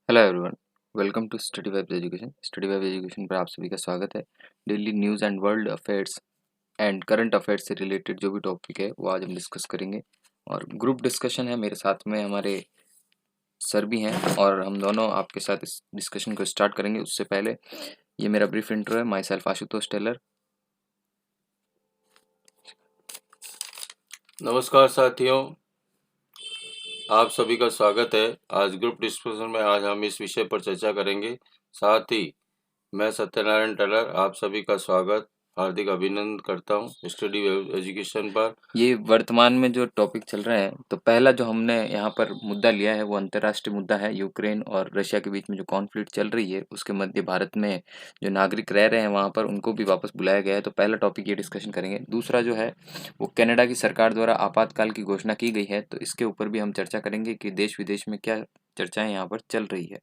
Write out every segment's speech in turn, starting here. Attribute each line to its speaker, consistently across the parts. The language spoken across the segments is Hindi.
Speaker 1: Hello everyone, welcome to study vibes education. Study vibes education पर आप सभी का स्वागत है। Daily news and world affairs and current affairs से रिलेटेड जो भी टॉपिक है वो आज हम डिस्कस करेंगे। और ग्रुप डिस्कशन है, मेरे साथ में हमारे सर भी हैं और हम दोनों आपके साथ इस डिस्कशन को स्टार्ट करेंगे। उससे पहले ये मेरा ब्रीफ इंट्रो है। Myself Ashutosh Tailor.
Speaker 2: नमस्कार साथियों, आप सभी का स्वागत है। आज ग्रुप डिस्कशन में आज हम इस विषय पर चर्चा करेंगे। साथ ही मैं सत्यनारायण टेलर आप सभी का स्वागत हार्दिक अभिनंदन करता हूं स्टडी एजुकेशन पर।
Speaker 1: ये वर्तमान में जो टॉपिक चल रहे हैं, तो पहला जो हमने यहाँ पर मुद्दा लिया है वो अंतर्राष्ट्रीय मुद्दा है। यूक्रेन और रशिया के बीच में जो कॉन्फ्लिक्ट चल रही है उसके मध्य भारत में जो नागरिक रह रहे हैं वहाँ पर उनको भी वापस बुलाया गया है। तो पहला टॉपिक ये डिस्कशन करेंगे। दूसरा जो है वो कनाडा की सरकार द्वारा आपातकाल की घोषणा की गई है, तो इसके ऊपर भी हम चर्चा करेंगे कि देश विदेश में क्या चर्चाएं यहाँ पर चल रही है।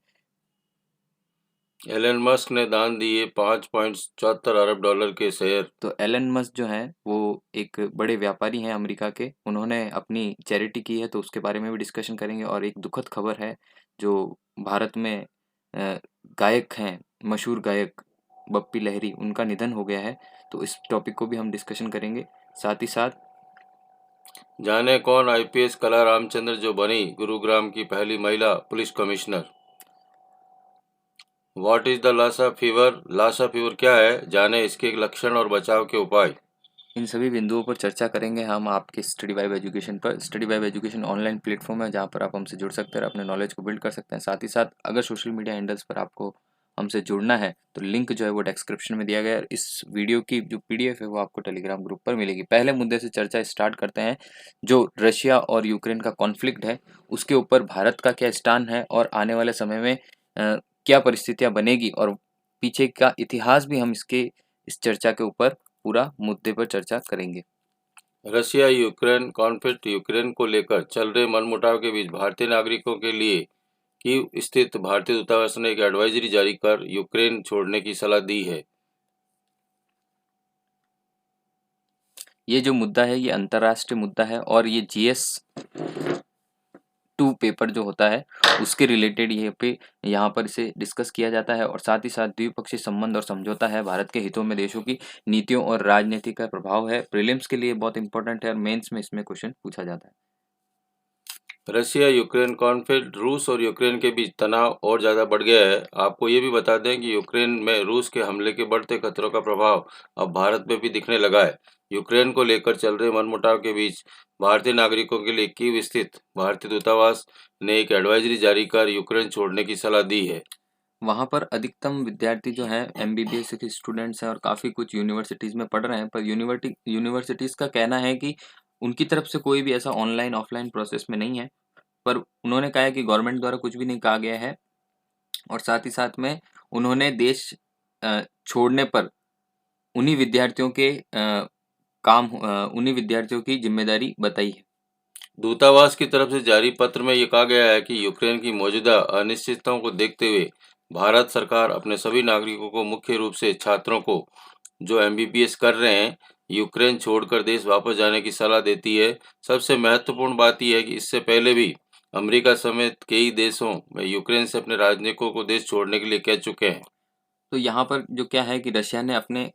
Speaker 2: एलन मस्क ने दान दिए $5.74 अरब के शेयर।
Speaker 1: तो एलन मस्क जो हैं वो एक बड़े व्यापारी हैं अमेरिका के। उन्होंने अपनी चैरिटी की है, तो उसके बारे में भी डिस्कशन करेंगे। और एक दुखद खबर है जो भारत में गायक हैं, मशहूर गायक बप्पी लहरी, उनका निधन हो गया है। तो इस टॉपिक को भी हम डिस्कशन करेंगे। साथ ही साथ
Speaker 2: जाने कौन आईपीएस कला रामचंद्र जो बनी गुरुग्राम की पहली महिला police commissioner. What is the Lassa fever? Lassa fever क्या है, जाने इसके लक्षण और बचाव के उपाय।
Speaker 1: इन सभी बिंदुओं पर चर्चा करेंगे हम आपके स्टडी वाइब एजुकेशन पर। Study vibe education online platform है जहाँ पर आप हमसे जुड़ सकते हैं और अपने नॉलेज को बिल्ड कर सकते हैं। साथ ही साथ अगर सोशल मीडिया हैंडल्स पर आपको हमसे जुड़ना है तो लिंक जो है वो डिस्क्रिप्शन में दिया गया है। इस वीडियो की जो पीडीएफ है वो आपको टेलीग्राम ग्रुप पर मिलेगी। पहले मुद्दे से चर्चा स्टार्ट करते हैं। जो रशिया और यूक्रेन का कॉन्फ्लिक्ट है उसके ऊपर भारत का क्या स्टैंड है और आने वाले समय में क्या परिस्थितियां बनेगी, और पीछे का इतिहास भी हम इस चर्चा के ऊपर पूरा मुद्दे पर चर्चा करेंगे।
Speaker 2: Russia Ukraine conflict. यूक्रेन को लेकर चल रहे मनमुटाव के बीच भारतीय नागरिकों के लिए कीव स्थित भारतीय दूतावास ने एक एडवाइजरी जारी कर यूक्रेन छोड़ने की सलाह दी है।
Speaker 1: ये जो मुद्दा है ये अंतर्राष्ट्रीय मुद्दा है और ये GS2 पेपर जो होता है उसके रिलेटेड यहाँ पर इसे डिस्कस किया जाता है। और साथ ही साथ द्विपक्षीय संबंध और समझौता है, भारत के हितों में देशों की नीतियों और राजनीति का प्रभाव है। प्रीलिम्स के लिए बहुत इंपॉर्टेंट है और मेंस में इसमें क्वेश्चन पूछा जाता है।
Speaker 2: Russia Ukraine conflict. रूस और यूक्रेन के बीच तनाव और ज़्यादा बढ़ गया है। आपको ये भी बता दें कि यूक्रेन में रूस के हमले के बढ़ते खतरों का प्रभाव अब भारत में भी दिखने लगा है। यूक्रेन को लेकर चल रहे मनमुटाव के बीच भारतीय नागरिकों के लिए कीव स्थित भारतीय दूतावास ने एक एडवाइजरी जारी कर यूक्रेन छोड़ने की सलाह दी है।
Speaker 1: वहाँ पर अधिकतम विद्यार्थी जो हैं MBBS के स्टूडेंट्स हैं और काफ़ी कुछ यूनिवर्सिटीज़ में पढ़ रहे हैं। पर यूनिवर्सिटीज़ का कहना है कि उनकी तरफ से कोई भी ऐसा ऑनलाइन ऑफलाइन प्रोसेस में नहीं है। पर उन्होंने कहा है कि गवर्नमेंट द्वारा कुछ भी नहीं कहा गया है। और साथ ही साथ में उन्होंने देश छोड़ने पर उन्हीं विद्यार्थियों के उन्हीं विद्यार्थियों की जिम्मेदारी बताई है।
Speaker 2: दूतावास की तरफ से जारी पत्र में ये कहा गया है कि यूक्रेन की मौजूदा अनिश्चितताओं को देखते हुए भारत सरकार अपने सभी नागरिकों को, मुख्य रूप से छात्रों को जो एमबीबीएस कर रहे हैं, यूक्रेन छोड़कर देश वापस जाने की सलाह देती है। सबसे महत्वपूर्ण बात यह है कि इससे पहले भी अमेरिका समेत कई देशों में यूक्रेन से अपने राजनयिकों को देश छोड़ने के लिए कह चुके हैं।
Speaker 1: तो यहाँ पर जो क्या है कि रशिया ने अपने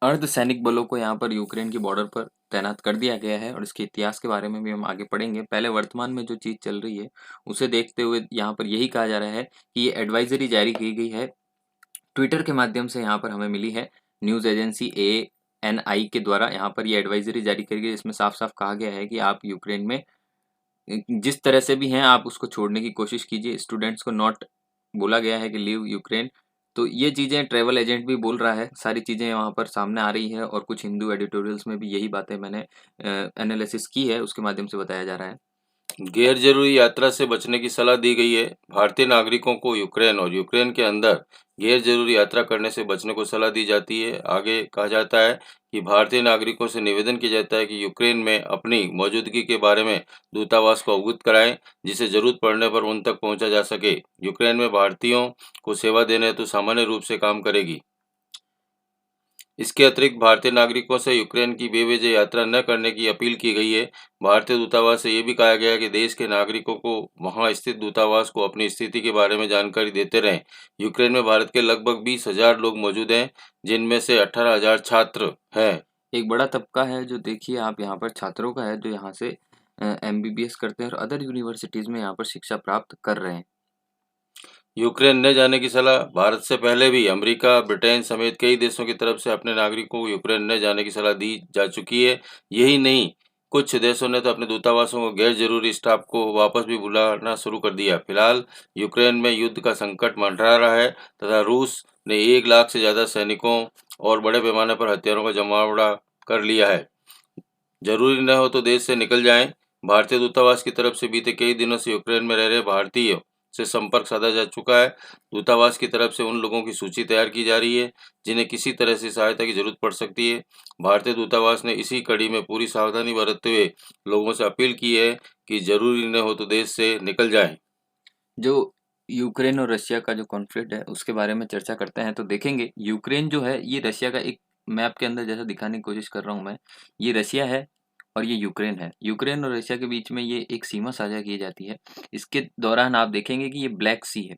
Speaker 1: अर्धसैनिक बलों को यहाँ पर यूक्रेन की बॉर्डर पर तैनात कर दिया गया है और इसके इतिहास के बारे में भी हम आगे पढ़ेंगे। पहले वर्तमान में जो चीज़ चल रही है उसे देखते हुए यहाँ पर यही कहा जा रहा है कि ये एडवाइजरी जारी की गई है, ट्विटर के माध्यम से यहाँ पर हमें मिली है। न्यूज़ एजेंसी ANI के द्वारा यहाँ पर ये एडवाइजरी जारी करी गई। इसमें साफ साफ कहा गया है कि आप यूक्रेन में जिस तरह से भी हैं आप उसको छोड़ने की कोशिश कीजिए। स्टूडेंट्स को नॉट बोला गया है कि लीव यूक्रेन। तो ये चीज़ें ट्रैवल एजेंट भी बोल रहा है, सारी चीज़ें वहाँ पर सामने आ रही है और कुछ हिंदू एडिटोरियल्स में भी यही बातें मैंने एनालिसिस की है, उसके माध्यम से बताया जा रहा है।
Speaker 2: गैर जरूरी यात्रा से बचने की सलाह दी गई है। भारतीय नागरिकों को यूक्रेन और यूक्रेन के अंदर गैर जरूरी यात्रा करने से बचने को सलाह दी जाती है। आगे कहा जाता है कि भारतीय नागरिकों से निवेदन किया जाता है कि यूक्रेन में अपनी मौजूदगी के बारे में दूतावास को अवगत कराएं, जिसे जरूरत पड़ने पर उन तक पहुंचा जा सके। यूक्रेन में भारतीयों को सेवा देने हेतु सामान्य रूप से काम करेगी। इसके अतिरिक्त भारतीय नागरिकों से यूक्रेन की बेवजह यात्रा न करने की अपील की गई है। भारतीय दूतावास से ये भी कहा गया है कि देश के नागरिकों को वहां स्थित दूतावास को अपनी स्थिति के बारे में जानकारी देते रहें। यूक्रेन में भारत के लगभग 20,000 लोग मौजूद हैं, जिनमें से 18,000 छात्र हैं।
Speaker 1: एक बड़ा तबका है जो देखिए आप यहाँ पर छात्रों का है जो यहाँ से एमबीबीएस करते हैं और अदर यूनिवर्सिटीज़ में यहाँ पर शिक्षा प्राप्त कर रहे हैं।
Speaker 2: यूक्रेन न जाने की सलाह। भारत से पहले भी अमेरिका, ब्रिटेन समेत कई देशों की तरफ से अपने नागरिकों को यूक्रेन न जाने की सलाह दी जा चुकी है। यही नहीं, कुछ देशों ने तो अपने दूतावासों को गैर जरूरी स्टाफ को वापस भी बुलाना शुरू कर दिया। फिलहाल यूक्रेन में युद्ध का संकट मंडरा रहा है तथा रूस ने 1 लाख से ज्यादा सैनिकों और बड़े पैमाने पर हथियारों का जमावड़ा कर लिया है। जरूरी न हो तो देश से निकल जाएं। भारतीय दूतावास की तरफ से बीते कई दिनों से यूक्रेन में रह रहे भारतीयों से संपर्क साधा जा चुका है। दूतावास की तरफ से उन लोगों की सूची तैयार की जा रही है जिन्हें किसी तरह से सहायता की जरूरत पड़ सकती है। भारतीय दूतावास ने इसी कड़ी में पूरी सावधानी बरतते हुए लोगों से अपील की है कि जरूरी न हो तो देश से निकल जाएं।
Speaker 1: जो यूक्रेन और रशिया का जो कॉन्फ्लिक्ट है उसके बारे में चर्चा करते हैं तो देखेंगे यूक्रेन जो है ये रशिया का एक मैप के अंदर जैसा दिखाने की कोशिश कर रहा हूँ मैं, ये रशिया है और ये यूक्रेन है। यूक्रेन और रशिया के बीच में ये एक सीमा साझा की जाती है। इसके दौरान आप देखेंगे कि ये ब्लैक सी है,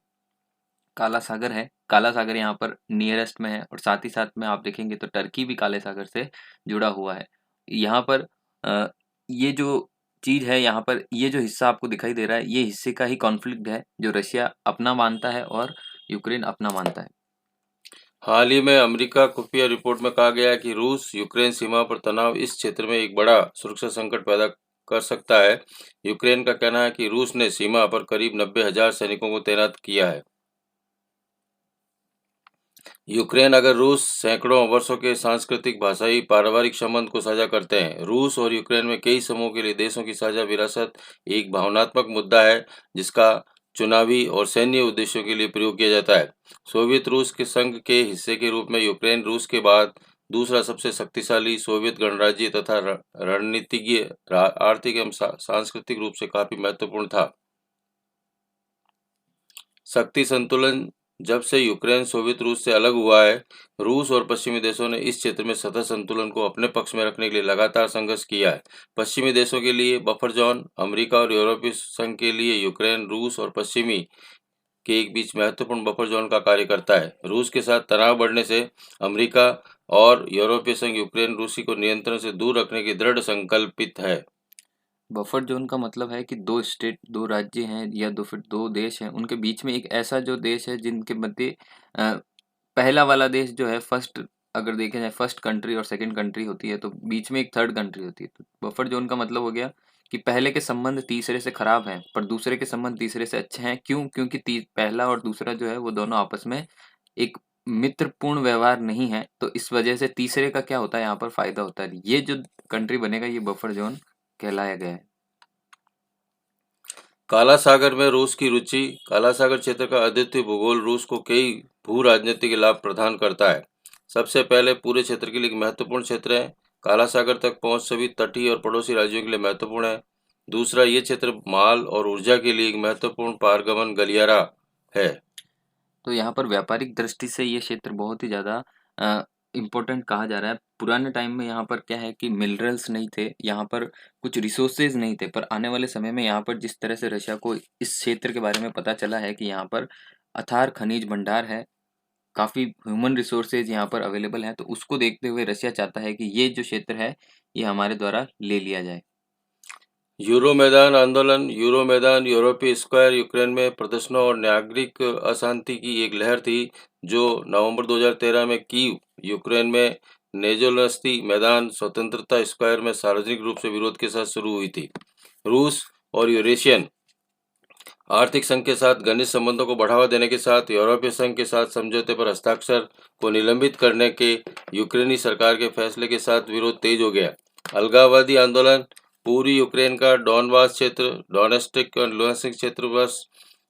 Speaker 1: काला सागर है। काला सागर यहाँ पर नियरेस्ट में है और साथ ही साथ में आप देखेंगे तो टर्की भी काले सागर से जुड़ा हुआ है। यहाँ पर ये जो चीज़ है, यहाँ पर ये जो हिस्सा आपको दिखाई दे रहा है ये हिस्से का ही कॉन्फ्लिक्ट है जो रशिया अपना मानता है और यूक्रेन अपना मानता है।
Speaker 2: हाल ही में अमेरिका खुफिया रिपोर्ट में कहा गया है कि रूस यूक्रेन सीमा पर तनाव इस क्षेत्र में एक बड़ा सुरक्षा संकट पैदा कर सकता है। यूक्रेन का कहना है कि रूस ने सीमा पर करीब 90,000 सैनिकों को तैनात किया है। यूक्रेन अगर रूस सैकड़ों वर्षों के सांस्कृतिक, भाषाई, पारिवारिक संबंध को साझा करते हैं। रूस और यूक्रेन में कई समूहों के लिए देशों की साझा विरासत एक भावनात्मक मुद्दा है जिसका चुनावी और सैन्य उद्देश्यों के लिए प्रयोग किया जाता है। सोवियत रूस के संघ के हिस्से के रूप में यूक्रेन रूस के बाद दूसरा सबसे शक्तिशाली सोवियत गणराज्य तथा रणनीतिज्ञ, आर्थिक एवं सांस्कृतिक रूप से काफी महत्वपूर्ण था। शक्ति संतुलन जब से यूक्रेन सोवियत रूस से अलग हुआ है, रूस और पश्चिमी देशों ने इस क्षेत्र में सतत संतुलन को अपने पक्ष में रखने के लिए लगातार संघर्ष किया है। पश्चिमी देशों के लिए बफर जोन, अमेरिका और यूरोपीय संघ के लिए यूक्रेन रूस और पश्चिमी के एक बीच महत्वपूर्ण बफर जोन का कार्य करता है। रूस के साथ तनाव बढ़ने से अमेरिका और यूरोपीय संघ यूक्रेन रूसी को नियंत्रण से दूर रखने की दृढ़ संकल्पित है।
Speaker 1: बफर जोन का मतलब है कि दो स्टेट, दो राज्य हैं या दो फिर दो देश हैं, उनके बीच में एक ऐसा जो देश है जिनके मध्य पहला वाला देश जो है फर्स्ट, अगर देखे जाए फर्स्ट कंट्री और सेकंड कंट्री होती है तो बीच में एक थर्ड कंट्री होती है। तो बफर जोन का मतलब हो गया कि पहले के संबंध तीसरे से खराब हैं पर दूसरे के संबंध तीसरे से अच्छे हैं। क्यों? क्योंकि पहला और दूसरा जो है वो दोनों आपस में एक मित्रपूर्ण व्यवहार नहीं है, तो इस वजह से तीसरे का क्या होता है यहाँ पर फायदा होता है। ये जो कंट्री बनेगा ये बफर जोन कहलाया गया है।
Speaker 2: काला सागर में रूस की रुचि। काला सागर क्षेत्र का अद्वितीय भूगोल रूस को कई भू राजनीतिक लाभ प्रदान करता है। सबसे पहले पूरे क्षेत्र के लिए एक महत्वपूर्ण क्षेत्र है। काला सागर तक पहुंच सभी तटीय और पड़ोसी राज्यों के लिए महत्वपूर्ण है। दूसरा, ये क्षेत्र माल और ऊर्जा के लिए एक महत्वपूर्ण पारगमन गलियारा है।
Speaker 1: तो यहाँ पर व्यापारिक दृष्टि से ये क्षेत्र बहुत ही ज़्यादा इम्पोर्टेंट कहा जा रहा है। पुराने टाइम में यहाँ पर क्या है कि मिनरल्स नहीं थे, यहाँ पर कुछ रिसोर्सेज नहीं थे, पर आने वाले समय में यहाँ पर जिस तरह से रशिया को इस क्षेत्र के बारे में पता चला है कि यहाँ पर अथार खनिज भंडार है, काफ़ी ह्यूमन रिसोर्सेज यहाँ पर अवेलेबल हैं, तो उसको देखते हुए रशिया चाहता है कि ये जो क्षेत्र है ये हमारे द्वारा ले लिया जाए।
Speaker 2: यूरो मैदान आंदोलन। यूरो मैदान यूरोपीय स्क्वायर यूक्रेन में प्रदर्शनों और नागरिक अशांति की एक लहर थी जो नवंबर 2013 में कीव, यूक्रेन में नेजोलस्ती मैदान स्वतंत्रता स्क्वायर में सार्वजनिक रूप से विरोध के साथ शुरू हुई थी। रूस और यूरेशियन आर्थिक संघ के साथ घनिष्ठ संबंधों को बढ़ावा देने के साथ यूरोपीय संघ के साथ समझौते पर हस्ताक्षर को निलंबित करने के यूक्रेनी सरकार के फैसले के साथ विरोध तेज हो गया। अलगाववादी आंदोलन। पूर्वी यूक्रेन का डॉनबास क्षेत्र, डोनेस्टिक और लुहांस्क क्षेत्र वर्ष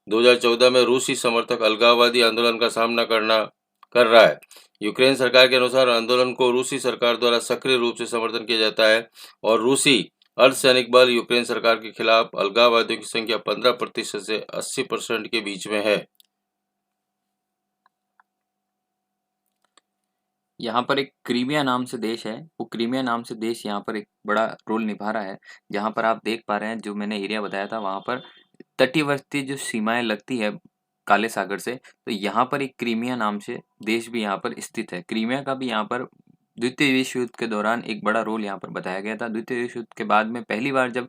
Speaker 2: 2014 में रूसी समर्थक अलगाववादी आंदोलन का सामना कर रहा है। यूक्रेन सरकार के अनुसार आंदोलन को रूसी सरकार द्वारा सक्रिय रूप से समर्थन किया जाता है और रूसी अर्धसैनिक बल यूक्रेन सरकार के खिलाफ अलगाववादियों की संख्या 15% से 80% के बीच में है।
Speaker 1: यहाँ पर एक क्रीमिया नाम से देश है, वो क्रीमिया नाम से देश यहाँ पर एक बड़ा रोल निभा रहा है। जहाँ पर आप देख पा रहे हैं, जो मैंने एरिया बताया था वहाँ पर तटीवर्ती जो सीमाएँ लगती है काले सागर से, तो यहाँ पर एक क्रीमिया नाम से देश भी यहाँ पर स्थित है। क्रीमिया का भी यहाँ पर द्वितीय विश्व युद्ध के दौरान एक बड़ा रोल यहाँ पर बताया गया था। द्वितीय विश्व युद्ध के बाद में पहली बार जब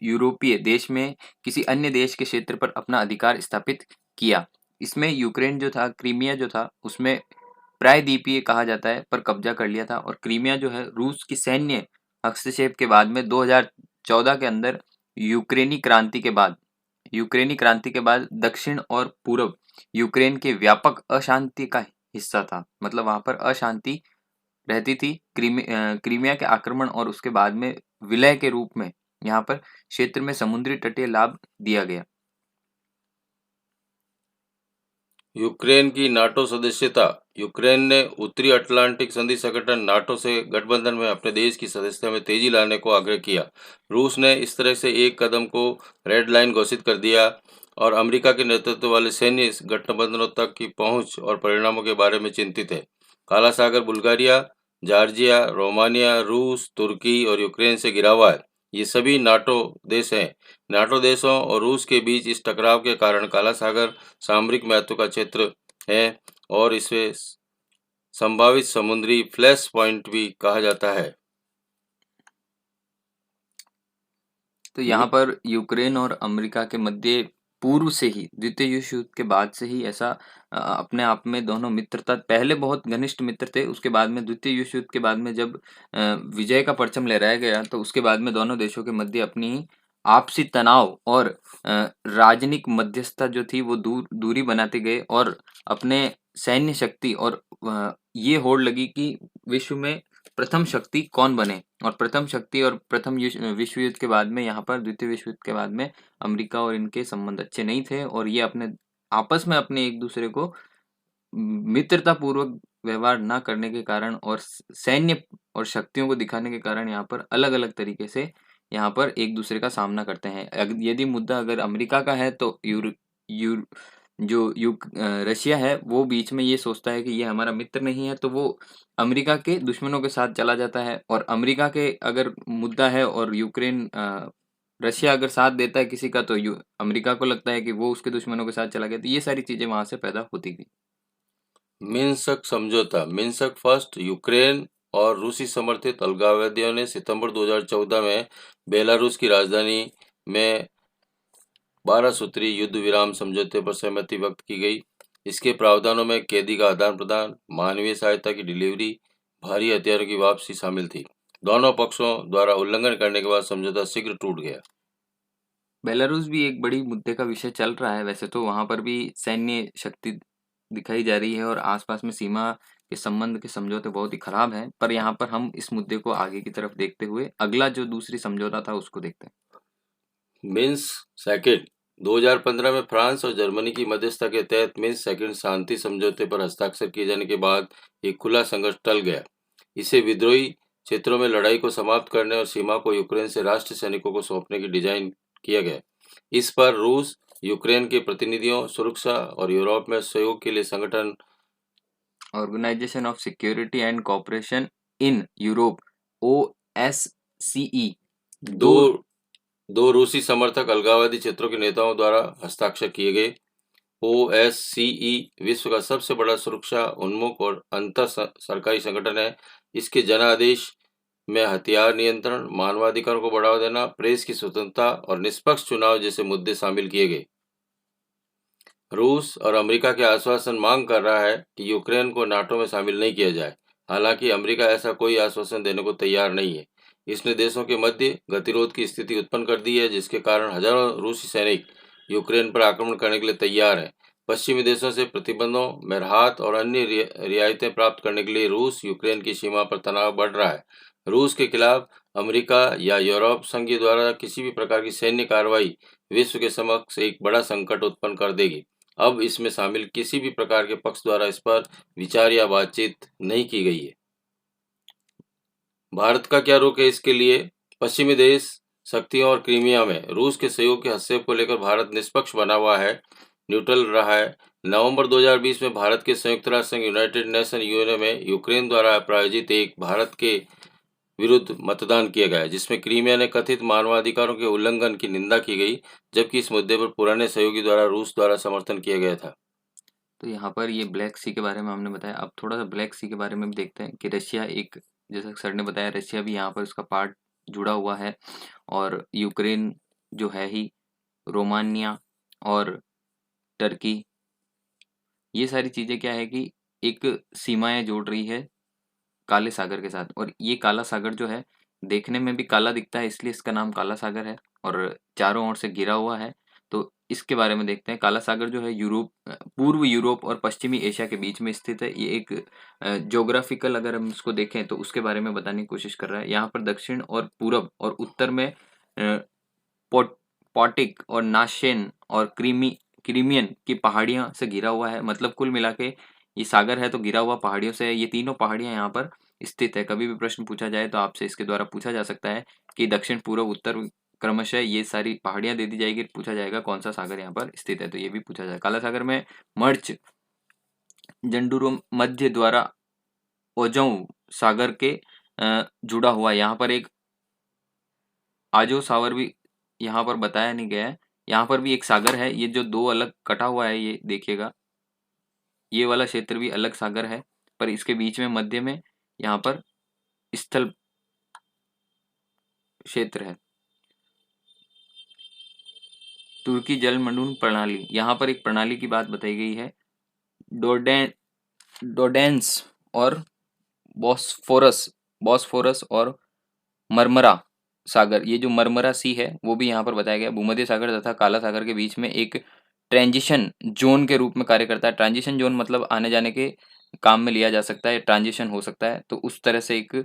Speaker 1: यूरोपीय देश में किसी अन्य देश के क्षेत्र पर अपना अधिकार स्थापित किया। इसमें यूक्रेन जो था, क्रीमिया जो था, उसमें प्रायद्वीपीय कहा जाता है, पर कब्जा कर लिया था। और क्रीमिया जो है रूस की सैन्य हस्तक्षेप के बाद में 2014 के अंदर यूक्रेनी क्रांति के बाद दक्षिण और पूर्व यूक्रेन के व्यापक अशांति का हिस्सा था। मतलब वहां पर अशांति रहती थी। क्रीमिया के आक्रमण और उसके बाद में विलय के रूप में यहाँ पर क्षेत्र में समुद्री तटीय लाभ दिया गया।
Speaker 2: यूक्रेन की नाटो सदस्यता। यूक्रेन ने उत्तरी अटलांटिक संधि संगठन नाटो से गठबंधन में अपने देश की सदस्यता में तेजी लाने को आग्रह किया। रूस ने इस तरह से एक कदम को रेड लाइन घोषित कर दिया और अमेरिका के नेतृत्व वाले सैन्य गठबंधनों तक की पहुंच और परिणामों के बारे में चिंतित है। काला सागर बुल्गारिया, जॉर्जिया, रोमानिया, रूस, तुर्की और यूक्रेन से घिरा हुआ है। ये सभी नाटो देश हैं। नाटो देशों और रूस के बीच इस टकराव के कारण काला सागर सामरिक महत्व का क्षेत्र है और इसे संभावित समुद्री फ्लैश पॉइंट भी कहा जाता है।
Speaker 1: तो यहाँ पर यूक्रेन और अमेरिका के मध्य पूर्व से ही, द्वितीय विश्व युद्ध के बाद से ही ऐसा अपने आप में दोनों मित्रता, पहले बहुत घनिष्ठ मित्र थे, उसके बाद में द्वितीय विश्व युद्ध के बाद में जब विजय का परचम लहराया गया, तो उसके बाद में दोनों देशों के मध्य अपनी आपसी तनाव और राजनीतिक मध्यस्थता जो थी वो दूरी बनाते गए और अपने सैन्य शक्ति और ये होड़ लगी कि विश्व में प्रथम शक्ति कौन बने। और प्रथम शक्ति और प्रथम विश्व युद्ध के बाद में यहाँ पर द्वितीय विश्व युद्ध के बाद में अमेरिका और इनके संबंध अच्छे नहीं थे और ये अपने आपस में अपने एक दूसरे को मित्रता पूर्वक व्यवहार ना करने के कारण और सैन्य और शक्तियों को दिखाने के कारण यहाँ पर अलग अलग तरीके से यहाँ पर एक दूसरे का सामना करते हैं। यदि मुद्दा अगर अमेरिका का है तो रशिया है वो बीच में ये सोचता है कि ये हमारा मित्र नहीं है, तो वो अमेरिका के दुश्मनों के साथ चला जाता है। और अमेरिका के अगर मुद्दा है और रशिया अगर साथ देता है किसी का, तो अमेरिका को लगता है कि वो उसके दुश्मनों के साथ चला गया। तो ये सारी चीजें वहां से पैदा होती गई।
Speaker 2: मिन्स्क समझौता। Minsk first. यूक्रेन और रूसी समर्थित अलगाववादियों ने सितंबर 2014 में बेलारूस की राजधानी में 12 सूत्री युद्ध विराम समझौते पर सहमति व्यक्त की गई। इसके प्रावधानों में कैदी का आदान प्रदान, मानवीय सहायता की डिलीवरी, भारी हथियारों की वापसी शामिल थी। दोनों पक्षों द्वारा उल्लंघन करने के बाद समझौता शीघ्र टूट गया।
Speaker 1: बेलारूस भी एक बड़ी मुद्दे का विषय चल रहा है। वैसे तो वहां पर भी सैन्य शक्ति दिखाई जा रही है और आसपास में सीमा के संबंध के समझौते बहुत ही खराब हैं, पर यहाँ पर हम इस मुद्दे को आगे की तरफ देखते हुए अगला जो दूसरी समझौता था उसको देखते हैं।
Speaker 2: Minsk second. 2015 में फ्रांस और जर्मनी की मध्यस्थता के तहत मिन्स्क सेकंड शांति समझौते पर हस्ताक्षर किए जाने के बाद एक खुला संघर्ष टल गया। इसे विद्रोही क्षेत्रों में लड़ाई को समाप्त करने और सीमा को यूक्रेन से राष्ट्रीय सैनिकों को सौंपने की डिजाइन किया गया। इस पर रूस, यूक्रेन के प्रतिनिधियों, सुरक्षा और यूरोप में सहयोग के लिए संगठन
Speaker 1: organisation of security and cooperation in Europe OSCE
Speaker 2: दो दो रूसी समर्थक अलगाववादी क्षेत्रों के नेताओं द्वारा हस्ताक्षर किए गए। OSCE विश्व का सबसे बड़ा सुरक्षा उन्मुख और अंतर सरकारी संगठन है। इसके जनादेश में हथियार नियंत्रण, मानवाधिकारों को बढ़ावा देना, प्रेस की स्वतंत्रता और निष्पक्ष चुनाव जैसे मुद्दे शामिल किए गए। रूस और अमेरिका के आश्वासन मांग कर रहा है कि यूक्रेन को नाटो में शामिल नहीं किया जाए। हालांकि अमेरिका ऐसा कोई आश्वासन देने को तैयार नहीं है। इसने देशों के मध्य गतिरोध की स्थिति उत्पन्न कर दी है, जिसके कारण हजारों रूसी सैनिक यूक्रेन पर आक्रमण करने के लिए तैयार हैं। पश्चिमी देशों से प्रतिबंधों में राहत और अन्य रियायतें प्राप्त करने के लिए रूस यूक्रेन की सीमा पर तनाव बढ़ रहा है। रूस के खिलाफ अमेरिका या यूरोप संघ द्वारा किसी भी प्रकार की सैन्य कार्रवाई विश्व के समक्ष एक बड़ा संकट उत्पन्न कर देगी। अब इसमें शामिल किसी भी प्रकार के पक्ष द्वारा इस पर विचार या बातचीत नहीं की गई है। भारत का क्या रुख है इसके लिए? पश्चिमी देश शक्तियों और क्रीमिया में रूस के सहयोग के हस्तक्षेप को लेकर भारत निष्पक्ष बना हुआ है, न्यूट्रल रहा है। नवंबर 2020 में भारत के संयुक्त राष्ट्र संघ यूनाइटेड नेशन यूएनए में यूक्रेन द्वारा प्रायोजित एक भारत के विरुद्ध मतदान किया गया, जिसमें क्रीमिया ने कथित मानवाधिकारों के उल्लंघन की निंदा की गई, जबकि इस मुद्दे पर पुराने सहयोगी द्वारा रूस द्वारा समर्थन किया गया था।
Speaker 1: तो यहाँ पर ये ब्लैक सी के बारे में हमने बताया। अब थोड़ा सा ब्लैक सी के बारे में भी देखते हैं कि रशिया एक, जैसा सर ने बताया, रशिया भी यहाँ पर उसका पार्ट जुड़ा हुआ है। और यूक्रेन जो है ही, रोमानिया और टर्की, ये सारी चीज़ें क्या है कि एक सीमाएं जोड़ रही है काले सागर के साथ। और ये काला सागर जो है, देखने में भी काला दिखता है, इसलिए इसका नाम काला सागर है, और चारों ओर से घिरा हुआ है। तो इसके बारे में देखते हैं। काला सागर जो है पूर्व यूरोप और पश्चिमी एशिया के बीच में स्थित है। ये एक ज्योग्राफिकल, अगर हम इसको देखें तो उसके बारे में बताने की कोशिश कर रहा है। यहाँ पर दक्षिण और पूरब और उत्तर में पोट पॉटिक और नाशेन और क्रीमियन की पहाड़ियां से घिरा हुआ है। मतलब कुल मिला के ये सागर है तो घिरा हुआ पहाड़ियों से है। ये तीनों पहाड़ियां यहाँ पर स्थित है। कभी भी प्रश्न पूछा जाए तो आपसे इसके द्वारा पूछा जा सकता है कि दक्षिण पूर्व उत्तर क्रमशः ये सारी पहाड़ियां दे दी जाएगी, पूछा जाएगा कौन सा सागर यहाँ पर स्थित है, तो ये भी पूछा जाएगा। काला सागर में मर्च जंडूरो मध्य द्वारा ओजों सागर के जुड़ा हुआ है। यहाँ पर एक आजो सावर भी यहाँ पर बताया नहीं गया है। यहाँ पर भी एक सागर है। ये जो दो अलग कटा हुआ है, ये देखिएगा, ये वाला क्षेत्र भी अलग सागर है, पर इसके बीच में मध्य में यहाँ पर स्थल क्षेत्र है। तुर्की जल मंडून प्रणाली, यहाँ पर एक प्रणाली की बात बताई गई है। डोडेन डोडेंस और बॉस्फोरस बॉस्फोरस और मरमरा सागर, ये जो मरमरा सी है वो भी यहाँ पर बताया गया। भूमध्य सागर तथा काला सागर के बीच में एक ट्रांजिशन जोन के रूप में कार्य करता है। ट्रांजिशन जोन मतलब आने जाने के काम में लिया जा सकता है, ट्रांजिशन हो सकता है। तो उस तरह से एक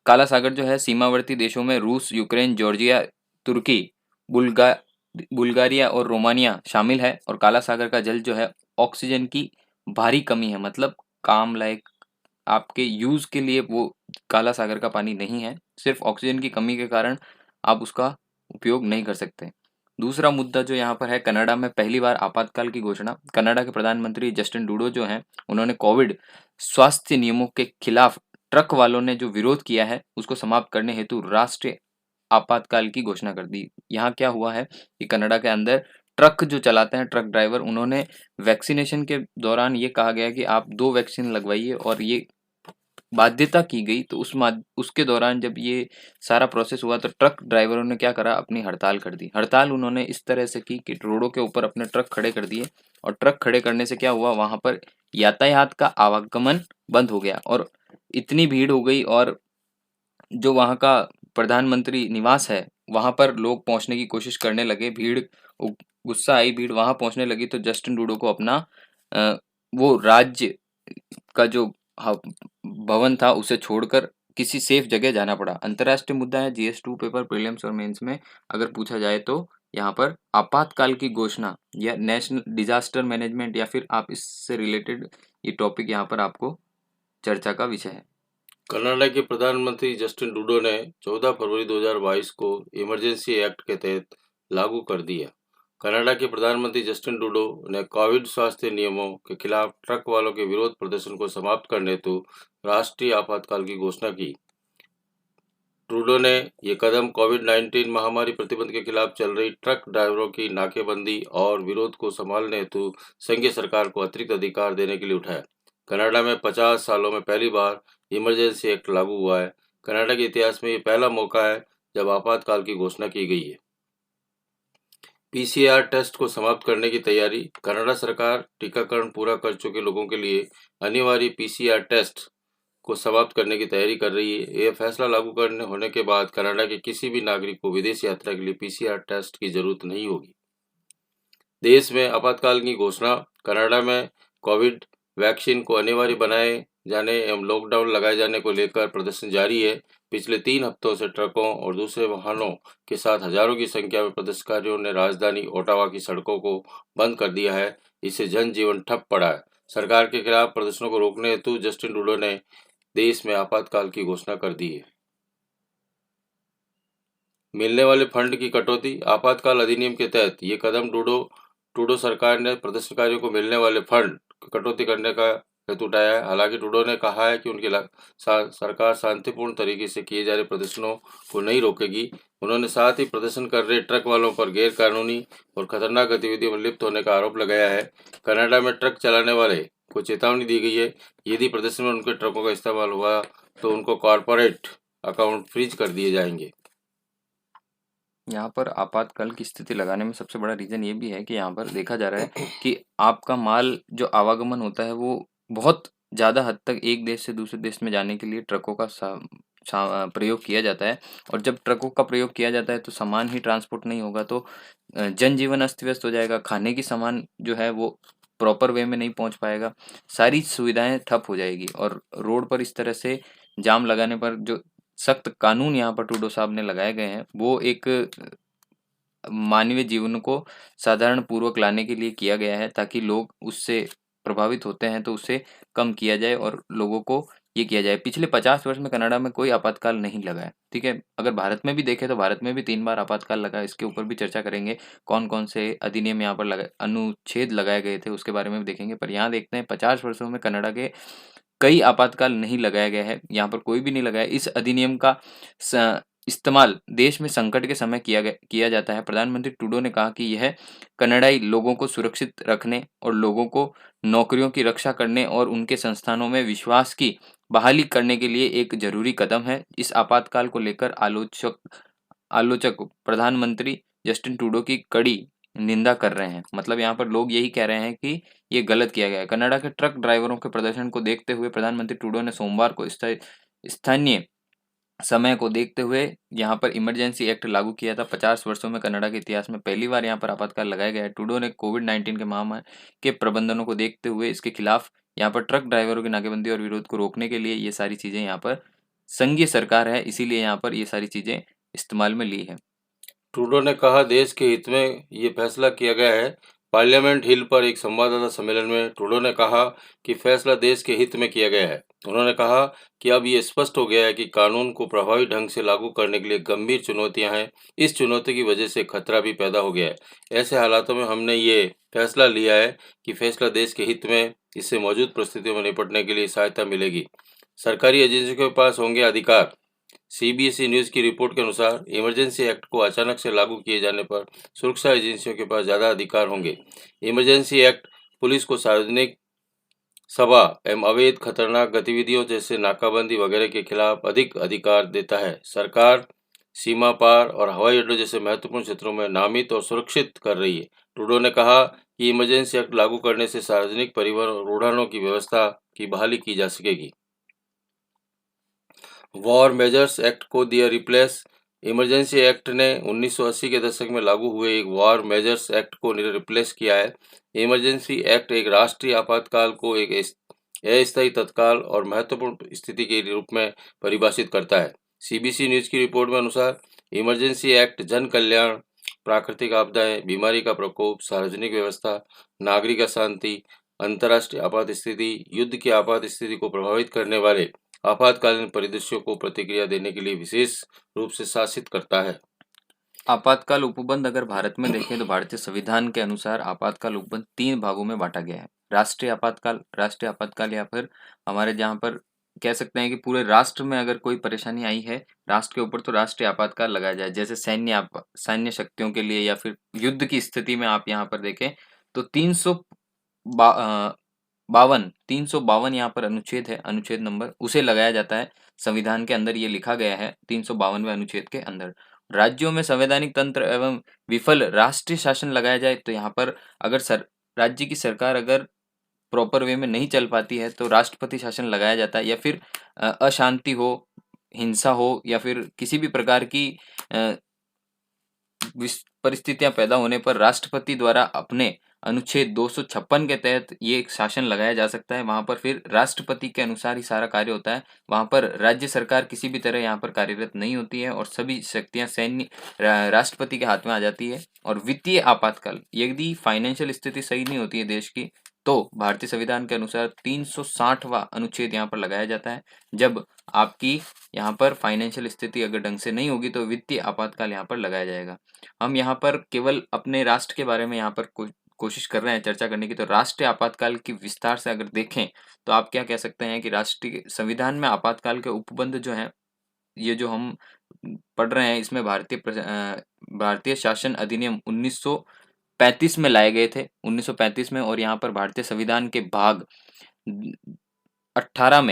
Speaker 1: काला सागर जो है सीमावर्ती देशों में रूस, यूक्रेन, जॉर्जिया, तुर्की, बुल्गा बुल्गारिया और रोमानिया शामिल है। और काला सागर का जल जो है, ऑक्सीजन की भारी कमी है, मतलब काम लायक आपके यूज के लिए वो काला सागर का पानी नहीं है। सिर्फ ऑक्सीजन की कमी के कारण आप उसका उपयोग नहीं कर सकते। दूसरा मुद्दा जो यहाँ पर है, कनाडा में पहली बार आपातकाल की घोषणा। कनाडा के प्रधानमंत्री जस्टिन ट्रूडो जो हैं, उन्होंने कोविड स्वास्थ्य नियमों के खिलाफ ट्रक वालों ने जो विरोध किया है उसको समाप्त करने हेतु राष्ट्रीय आपातकाल की घोषणा कर दी। यहाँ क्या हुआ है कि कनाडा के अंदर ट्रक जो चलाते हैं, ट्रक ड्राइवर, उन्होंने वैक्सीनेशन के दौरान ये कहा गया कि आप 2 वैक्सीन लगवाइए, और ये बाध्यता की गई। तो उसके दौरान जब ये सारा प्रोसेस हुआ तो ट्रक ड्राइवरों ने क्या करा, अपनी हड़ताल कर दी। हड़ताल उन्होंने इस तरह से की कि रोडों के ऊपर अपने ट्रक खड़े कर दिए, और ट्रक खड़े करने से क्या हुआ, वहां पर यातायात का आवागमन बंद हो गया, और इतनी भीड़ हो गई। और जो वहाँ का प्रधानमंत्री निवास है, वहां पर लोग पहुंचने की कोशिश करने लगे। गुस्सा आई, भीड़ वहां पहुंचने लगी, तो जस्टिन ट्रूडो को अपना वो राज्य का जो भवन था उसे छोड़कर किसी सेफ जगह जाना पड़ा। अंतर्राष्ट्रीय मुद्दा है GS2 पेपर प्रीलिम्स और मेंस में अगर पूछा जाए तो यहाँ पर आपातकाल की घोषणा या नेशनल डिजास्टर मैनेजमेंट, या फिर आप इससे रिलेटेड ये टॉपिक यहाँ पर आपको चर्चा का विषय है।
Speaker 2: कनाडा के प्रधानमंत्री जस्टिन ट्रूडो ने 14 फरवरी 2022 को इमरजेंसी एक्ट के तहत लागू कर दिया। कनाडा के प्रधानमंत्री जस्टिन ट्रूडो ने कोविड स्वास्थ्य नियमों के खिलाफ ट्रक वालों के विरोध प्रदर्शन को समाप्त करने हेतु राष्ट्रीय आपातकाल की घोषणा की। ट्रूडो ने ये कदम कोविड-19 महामारी प्रतिबंध के खिलाफ चल रही ट्रक ड्राइवरों की नाकेबंदी और विरोध को संभालने हेतु संघीय सरकार को अतिरिक्त अधिकार देने के लिए उठाया। कनाडा में 50 सालों में पहली बार इमरजेंसी एक्ट लागू हुआ है। कनाडा के इतिहास में ये पहला मौका है जब आपातकाल की घोषणा की गई है। PCR टेस्ट को समाप्त करने की तैयारी। कनाडा सरकार टीकाकरण पूरा कर चुके लोगों के लिए अनिवार्य PCR टेस्ट को समाप्त करने की तैयारी कर रही है। यह फैसला लागू करने होने के बाद कनाडा के किसी भी नागरिक को विदेश यात्रा के लिए PCR टेस्ट की जरूरत नहीं होगी। देश में आपातकाल की घोषणा। कनाडा में कोविड वैक्सीन को अनिवार्य बनाए जाने एवं लॉकडाउन लगाए जाने को लेकर प्रदर्शन जारी है। पिछले 3 हफ्तों से ट्रकों और दूसरे वाहनों के साथ हजारों की संख्या में प्रदर्शनकारियों ने राजधानी ओटावा की सड़कों को बंद कर दिया है। इससे जनजीवन ठप पड़ा है। सरकार के खिलाफ प्रदर्शनों को रोकने हेतु जस्टिन ट्रूडो ने देश में आपातकाल की घोषणा कर दी है। मिलने वाले फंड की कटौती। आपातकाल अधिनियम के तहत ये कदम ट्रूडो ट्रूडो सरकार ने प्रदर्शनकारियों को मिलने वाले फंड की कटौती करने का हेतु उठाया है। हालांकि ट्रूडो ने कहा है कि उनकी सरकार शांतिपूर्ण तरीके से किए जा रहे प्रदर्शनों को नहीं रोकेगी। उन्होंने साथ ही प्रदर्शन कर रहे ट्रक वालों पर गैर कानूनी और खतरनाक गतिविधियों में लिप्त होने का आरोप लगाया है। कनाडा में ट्रक चलाने वाले को चेतावनी दी गई है, यदि प्रदर्शन में उनके ट्रकों का इस्तेमाल हुआ तो उनको कॉर्पोरेट अकाउंट फ्रीज कर दिए जाएंगे।
Speaker 1: यहाँ पर आपातकाल की स्थिति लगाने में सबसे बड़ा रीज़न ये भी है कि यहाँ पर देखा जा रहा है कि आपका माल जो आवागमन होता है वो बहुत ज़्यादा हद तक एक देश से दूसरे देश में जाने के लिए ट्रकों का प्रयोग किया जाता है। और जब ट्रकों का प्रयोग किया जाता है तो सामान ही ट्रांसपोर्ट नहीं होगा तो जनजीवन अस्त-व्यस्त हो जाएगा। खाने की सामान जो है वो प्रॉपर वे में नहीं पहुँच पाएगा। सारी सुविधाएँ ठप हो जाएगी और रोड पर इस तरह से जाम लगाने पर जो सख्त कानून यहाँ पर ट्रूडो साहब ने लगाए गए हैं वो एक मानवीय जीवन को साधारण पूर्वक लाने के लिए किया गया है ताकि लोग उससे प्रभावित होते हैं तो उसे कम किया जाए और लोगों को ये किया जाए। पिछले 50 वर्ष में कनाडा में कोई आपातकाल नहीं लगा है, ठीक है? अगर भारत में भी देखें तो भारत में भी 3 बार आपातकाल लगा है, इसके ऊपर भी चर्चा करेंगे। कौन-कौन से अधिनियम यहाँ पर अनुच्छेद लगाए गए थे उसके बारे में भी देखेंगे। पर यहाँ देखते हैं 50 वर्षों में कनाडा के कई आपातकाल नहीं लगाया गया है, यहाँ पर कोई भी नहीं लगाया। इस अधिनियम का स इस्तेमाल देश में संकट के समय किया जाता है। प्रधानमंत्री ट्रूडो ने कहा कि यह कनाडाई लोगों को सुरक्षित रखने और लोगों को नौकरियों की रक्षा करने और उनके संस्थानों में विश्वास की बहाली करने के लिए एक ज़रूरी कदम है। इस आपातकाल को लेकर आलोचक प्रधानमंत्री जस्टिन ट्रूडो की कड़ी निंदा कर रहे हैं। मतलब यहाँ पर लोग यही कह रहे हैं कि ये गलत किया गया है। कनाडा के ट्रक ड्राइवरों के प्रदर्शन को देखते हुए प्रधानमंत्री ट्रूडो ने सोमवार को स्थानीय समय को देखते हुए यहाँ पर इमरजेंसी एक्ट लागू किया था। 50 वर्षों में कनाडा के इतिहास में पहली बार यहाँ पर आपातकाल लगाया गया है। ट्रूडो ने कोविड-19 के महामारी के प्रबंधनों को देखते हुए इसके खिलाफ यहाँ पर ट्रक ड्राइवरों की नाकेबंदी और विरोध को रोकने के लिए ये सारी चीज़ें यहाँ पर संघीय सरकार है, इसीलिए यहाँ पर ये सारी चीज़ें इस्तेमाल में ली है।
Speaker 2: ट्रूडो ने कहा, देश के हित में ये फैसला किया गया है। पार्लियामेंट हिल पर एक संवाददाता सम्मेलन में ट्रूडो ने कहा कि फैसला देश के हित में किया गया है। उन्होंने कहा कि अब ये स्पष्ट हो गया है कि कानून को प्रभावी ढंग से लागू करने के लिए गंभीर चुनौतियां हैं। इस चुनौती की वजह से खतरा भी पैदा हो गया है। ऐसे हालातों में हमने ये फैसला लिया है कि फैसला देश के हित में, इससे मौजूद परिस्थितियों में निपटने के लिए सहायता मिलेगी। सरकारी एजेंसियों के पास होंगे अधिकार। सीबीएसई न्यूज़ की रिपोर्ट के अनुसार इमरजेंसी एक्ट को अचानक से लागू किए जाने पर सुरक्षा एजेंसियों के पास ज़्यादा अधिकार होंगे। इमरजेंसी एक्ट पुलिस को सार्वजनिक सभा एवं अवैध खतरनाक गतिविधियों जैसे नाकाबंदी वगैरह के खिलाफ अधिक अधिकार देता है। सरकार सीमा पार और हवाई अड्डों जैसे महत्वपूर्ण क्षेत्रों में नामित और सुरक्षित कर रही है। ट्रूडो ने कहा कि इमरजेंसी एक्ट लागू करने से सार्वजनिक परिवहन और उड़ानों की व्यवस्था की बहाली की जा सकेगी। वॉर मेजर्स एक्ट को दिया रिप्लेस। इमरजेंसी एक्ट ने 1980 के दशक में लागू हुए एक वॉर मेजर्स एक्ट को रिप्लेस किया है। इमरजेंसी एक्ट एक राष्ट्रीय आपातकाल को एक अस्थायी, तत्काल और महत्वपूर्ण स्थिति के रूप में परिभाषित करता है। सीबीसी न्यूज़ की रिपोर्ट में अनुसार इमरजेंसी एक्ट जन कल्याण, प्राकृतिक आपदाएं, बीमारी का प्रकोप, सार्वजनिक व्यवस्था, नागरिक अशांति, अंतर्राष्ट्रीय आपात स्थिति, युद्ध की आपात स्थिति को प्रभावित करने वाले आपातकालीन परिदृश्यों को प्रतिक्रिया देने के लिए विशेष रूप से शासित करता है।
Speaker 1: आपातकाल उपबंध अगर भारत में देखें तो भारतीय संविधान के अनुसार आपातकाल उपबंध 3 भागों में बांटा गया है। राष्ट्रीय आपातकाल या फिर हमारे जहाँ पर कह सकते हैं कि पूरे राष्ट्र में अगर कोई परेशानी आई है राष्ट्र के ऊपर तो राष्ट्रीय आपातकाल लगाया जाए। जैसे सैन्य शक्तियों के लिए या फिर युद्ध की स्थिति में आप यहाँ पर देखें तो 352 यहाँ पर अनुच्छेद है, अनुच्छेद नंबर उसे लगाया जाता है। संविधान के अंदर ये लिखा गया है 352वें अनुच्छेद के अंदर। राज्यों में संवैधानिक तंत्र एवं विफल राष्ट्रीय शासन लगाया जाए तो यहाँ पर अगर राज्य की सरकार अगर प्रॉपर वे में नहीं चल पाती है तो राष्ट्रपति शासन लगाया जाता है। या फिर अशांति हो, हिंसा हो या फिर किसी भी प्रकार की परिस्थितियां पैदा होने पर राष्ट्रपति द्वारा अपने अनुच्छेद 256 के तहत ये एक शासन लगाया जा सकता है। वहां पर फिर राष्ट्रपति के अनुसार ही सारा कार्य होता है। वहां पर राज्य सरकार किसी भी तरह यहाँ पर कार्यरत नहीं होती है और सभी शक्तियां राष्ट्रपति के हाथ में आ जाती है। और वित्तीय आपातकाल, यदि फाइनेंशियल स्थिति सही नहीं होती है देश की तो भारतीय संविधान के अनुसार 360वां अनुच्छेद यहाँ पर लगाया जाता है। जब आपकी यहाँ पर फाइनेंशियल स्थिति अगर ढंग से नहीं होगी तो वित्तीय आपातकाल यहाँ पर लगाया जाएगा। हम यहाँ पर केवल अपने राष्ट्र के बारे में यहाँ पर कोशिश कर रहे हैं चर्चा करने की, तो राष्ट्रीय आपातकाल की विस्तार से अगर देखें तो आप क्या कह सकते हैं कि राष्ट्रीय संविधान में आपातकाल के उपबंध जो हैं, ये जो हम पढ़ रहे हैं इसमें भारतीय शासन अधिनियम 1935 में लाए गए थे, 1935 में, और यहाँ पर भारतीय संविधान के भाग 18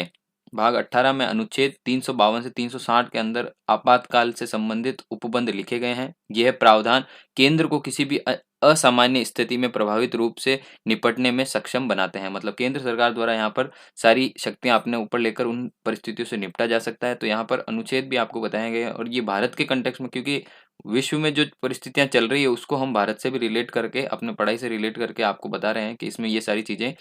Speaker 1: में, अनुच्छेद 352 से 360 के अंदर आपातकाल से संबंधित उपबंध लिखे गए हैं। यह प्रावधान केंद्र को किसी भी असामान्य स्थिति में प्रभावित रूप से निपटने में सक्षम बनाते हैं। मतलब केंद्र सरकार द्वारा यहाँ पर सारी शक्तियां अपने ऊपर लेकर उन परिस्थितियों से निपटा जा सकता है। तो यहाँ पर अनुच्छेद भी आपको बताए गए हैं, और ये भारत के कंटेक्स्ट में, क्योंकि विश्व में जो परिस्थितियां चल रही है उसको हम भारत से भी रिलेट करके, अपने पढ़ाई से रिलेट करके आपको बता रहे हैं कि इसमें ये सारी चीजें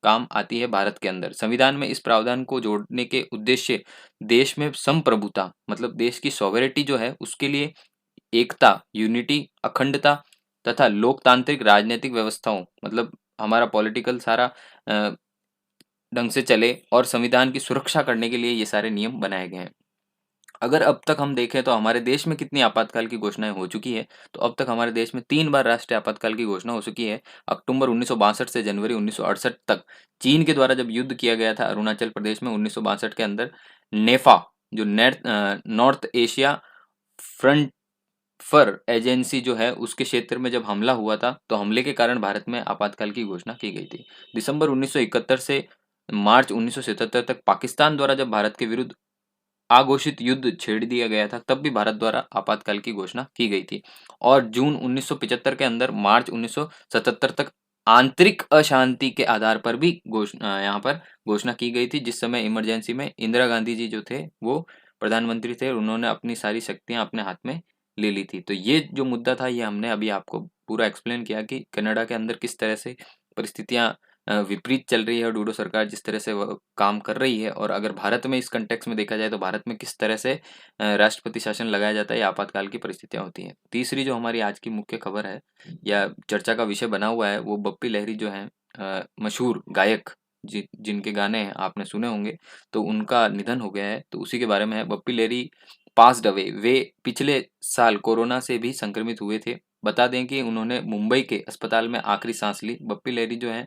Speaker 1: काम आती है भारत के अंदर। संविधान में इस प्रावधान को जोड़ने के उद्देश्य देश में संप्रभुता, मतलब देश की सॉवरेटी जो है उसके लिए एकता, यूनिटी, अखंडता तथा लोकतांत्रिक राजनीतिक व्यवस्थाओं, मतलब हमारा पॉलिटिकल सारा ढंग से चले, और संविधान की सुरक्षा करने के लिए ये सारे नियम बनाए गए हैं। अगर अब तक हम देखें तो हमारे देश में कितनी आपातकाल की घोषणाएं हो चुकी है, तो अब तक हमारे देश में 3 बार राष्ट्रीय आपातकाल की घोषणा हो चुकी है। अक्टूबर 1962 से जनवरी 1968 तक चीन के द्वारा जब युद्ध किया गया था अरुणाचल प्रदेश में 1962 के अंदर, नेफा जो नॉर्थ एशिया फ्रंट एजेंसी जो है उसके क्षेत्र में जब हमला हुआ था, तो हमले के कारण भारत में आपातकाल की घोषणा की गई थी। दिसंबर 1971 से मार्च 1977 तक पाकिस्तान द्वारा जब भारत के विरुद्ध अघोषित युद्ध छेड़ दिया गया था, तब भी भारत द्वारा आपातकाल की घोषणा की गई थी। और जून 1975 के अंदर मार्च 1977 तक आंतरिक अशांति के आधार पर भी यहाँ पर घोषणा की गई थी, जिस समय इमरजेंसी में इंदिरा गांधी जी जो थे वो प्रधानमंत्री थे, उन्होंने अपनी सारी शक्तियां अपने हाथ में ले ली थी। तो ये जो मुद्दा था ये हमने अभी आपको पूरा एक्सप्लेन किया कि कनाडा के अंदर किस तरह से परिस्थितियां विपरीत चल रही है, और डूडो सरकार जिस तरह से वो काम कर रही है, और अगर भारत में इस कंटेक्स्ट में देखा जाए तो भारत में किस तरह से राष्ट्रपति शासन लगाया जाता है या आपातकाल की परिस्थितियां होती हैं। तीसरी जो हमारी आज की मुख्य खबर है या चर्चा का विषय बना हुआ है, वो बप्पी लहरी जो है मशहूर गायक, जिनके गाने आपने सुने होंगे, तो उनका निधन हो गया है, तो उसी के बारे में है। बप्पी लहरी पास्ड अवे, वे पिछले साल कोरोना से भी संक्रमित हुए थे। बता दें कि उन्होंने मुंबई के अस्पताल में आखिरी सांस ली। बप्पी लहरी जो है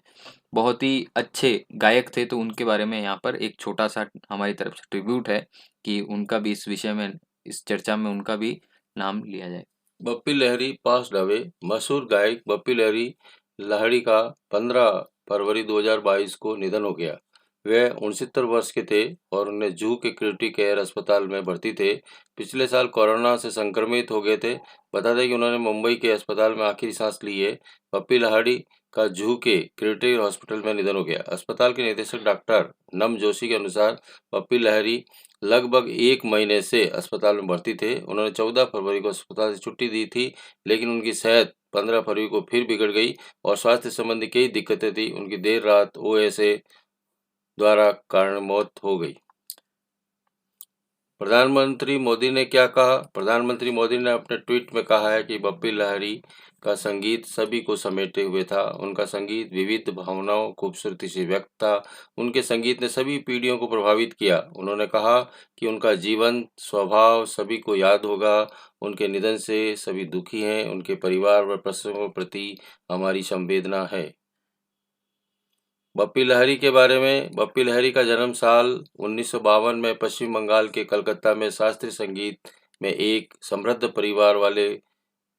Speaker 1: बहुत ही अच्छे गायक थे, तो उनके बारे में यहाँ पर एक छोटा सा हमारी तरफ से ट्रिब्यूट है कि उनका भी इस विषय में, इस चर्चा में उनका भी नाम लिया जाए।
Speaker 2: Bappi Lahiri passed away. मशहूर गायक बप्पी लहरी लाहिड़ी का 15 फरवरी 2022 को निधन हो गया। वे 69 वर्ष के थे और उन्हें जूहू के क्रिटिकल केयर अस्पताल में भर्ती थे। पिछले साल कोरोना से संक्रमित हो गए थे। बता दें कि उन्होंने मुंबई के अस्पताल में आखिरी सांस ली है। बप्पी लाहिड़ी का जूहू के क्रिटिकल हॉस्पिटल में निधन हो गया। अस्पताल के निदेशक डॉक्टर नम जोशी के अनुसार बप्पी लाहिड़ी लगभग 1 महीने से अस्पताल में भर्ती थे। उन्होंने 14 फरवरी को अस्पताल से छुट्टी दी थी, लेकिन उनकी सेहत 15 फरवरी को फिर बिगड़ गई और स्वास्थ्य संबंधी कई दिक्कतें थी। उनकी देर रात ओएसए द्वारा कारण मौत हो गई। प्रधानमंत्री मोदी ने क्या कहा? प्रधानमंत्री मोदी ने अपने ट्वीट में कहा है कि बप्पी लहरी का संगीत सभी को समेटे हुए था। उनका संगीत विविध भावनाओं खूबसूरती से व्यक्त था। उनके संगीत ने सभी पीढ़ियों को प्रभावित किया। उन्होंने कहा कि उनका जीवन स्वभाव सभी को याद होगा। उनके निधन से सभी दुखी हैं। उनके परिवार व प्रसंगों के प्रति हमारी संवेदना है। बप्पी लहरी के बारे में। बप्पी लहरी का जन्म साल 1952 में पश्चिम बंगाल के कलकत्ता में शास्त्रीय संगीत में एक समृद्ध परिवार वाले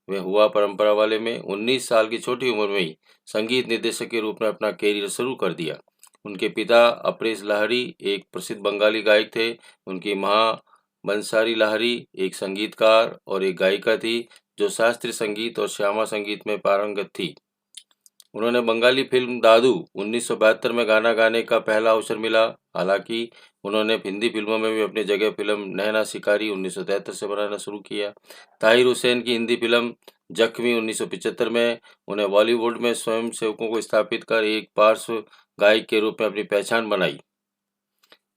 Speaker 2: में हुआ। परंपरा वाले में 19 साल की छोटी उम्र में ही संगीत निर्देशक के रूप में अपना कैरियर शुरू कर दिया। उनके पिता अपरेश लाहिड़ी एक प्रसिद्ध बंगाली गायक थे। उनकी मां बंसारी लाहिड़ी एक संगीतकार और एक गायिका थी जो शास्त्रीय संगीत और श्यामा संगीत में पारंगत थी। उन्होंने बंगाली फिल्म दादू 1972 में गाना गाने का पहला अवसर मिला। हालांकि उन्होंने हिंदी फिल्मों में भी अपनी जगह फिल्म नैना शिकारी 1973 से बनाना शुरू किया। ताहिर हुसैन की हिंदी फिल्म जख्मी 1975 में उन्हें बॉलीवुड में स्वयंसेवकों को स्थापित कर एक पार्श्व गायक के रूप में अपनी पहचान बनाई।